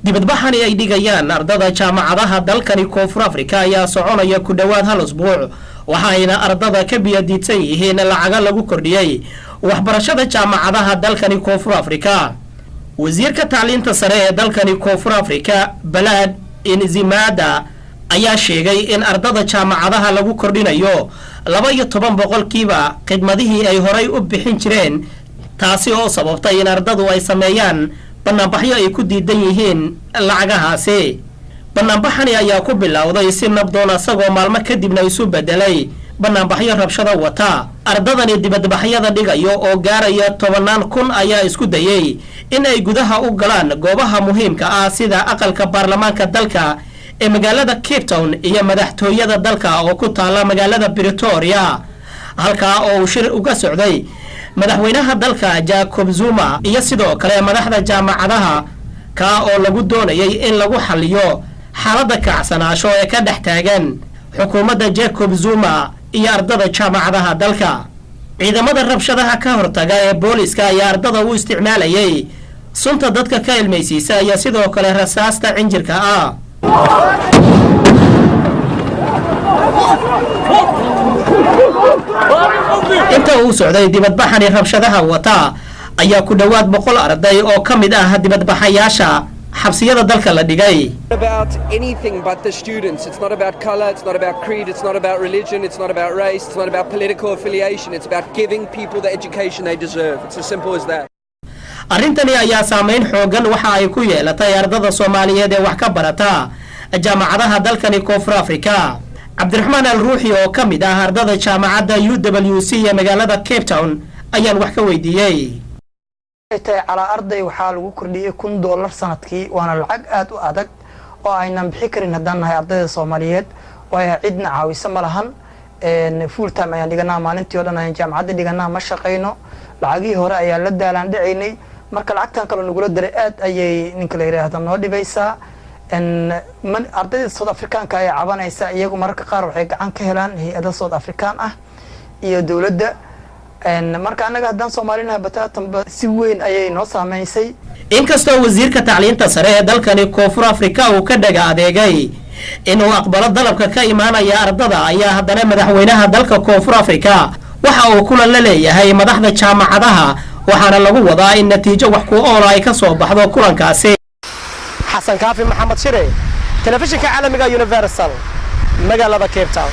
dibadbaxani ay dhigayaan ardada jaamacadaha dalkani Koonfur Afrika ayaa soconaya ku dhawaad hal usbuuc waxayna ardada ka biyadiidsan yihiin lacaga lagu kordhiyay waxbarashada jaamacadaha dalkani Koonfur Afrika. wasiirka tacliinta sare ee dalkani Koonfur Afrika Balad Inzimada ayaa sheegay in ardada jaamacadaha lagu kordhinayo 12% khidmadihii ay horay u bixin jireen, taasi oo sababtay in ardadu ay sameeyaan banaanbaxyo ay ku diidan yihiin lacagahaasi. banaanbaxani ayaa ku bilowday si nabdoon asagoo maalmo kadibna isu bedelay banaanbaxyo rabshado wata. ardadani dibadbaxyada dhigayo oo gaaraya 10,000 ayaa isku dayay in ay gudaha u galaan goobaha muhiimka ah sida aqalka baarlamaanka dalka ee magaalada Cape Town iyo madaxtooyada dalka oo ku taala magaalada Pretoria, halka oo shir uga socday madaxweynaha dalka Jacob Zuma iyo sidoo kale madaxda jaamacadaha ka oo lagu doonayay in lagu xalliyo xaaladda kacsanaasho ee ka dhex taagan xukuumadda Jacob Zuma iyo ardada jaamacadaha dalka. ciidamada rabshadaha ka hortaga ee booliska ayaa ardada u isticmaalayay sunta dadka ka ilmaysiisa iyo sidoo kale rasaasta cinjirka ah. inta uu socday dibadbaxani rabshadaha wata ayaa ku dhawaad 100 arday oo ka mid ah dibadbaxayaasha xabsiyada dalka la dhigay. about anything but the students. It's not about color, it's not about creed, it's not about religion, it's not about race, it's not about political affiliation. It's about giving people the education they deserve. It's as simple as that. arrintani ayaa saameyn xoogan waxa ay ku yeelatay ardada Soomaaliyeed ee wax ka barata jaamacadaha dalkani Koonfur Afrika. Cabdiraxmaan Al-Ruuxi oo ka mid ah ardada jaamacadda UWC ee magaalada Cape Town ayaan wax ka weydiiyay. على أرضي وحال وكردي $1 سنتكي وأنا العق أد وأدق وأنا بحكر إن هدنا هاي أرضي الصوماليات وعدنا عاويسة ملهن نفول تام يعني جنا ما ننتي ولا نجام عدد جنا مش قينو العقي هو رأي لدى عند عيني مركل عقتان كلو نقول الدرقات أي نكليره هذا نودي بيسا إن من أرضي الصوت أفريقيا كاي عبان يسا يجو مركل قارو حق عن كهلان هي أرض الصوت أفريقيا يدولد marka anaga hadan Soomaalina batatan si weyn ayay noo saameysay. inkastoo wasiirka tacliinta sare ee dalkani Koonfur Afrika uu ka dhaga adeegay inuu aqbalo dalabka ka imaanaya ardada ayaa haddana madaxweynaha dalka Koonfur Afrika waxa uu kulan la leeyahay madaxda jaamacadaha waxaana lagu wadaa in natiijo wax ku ool ay ka soo baxdo kulankaasi. Xasan Kaafi Maxamed Shire, telefishinka caalamiga Universal, magaalada Cape Town.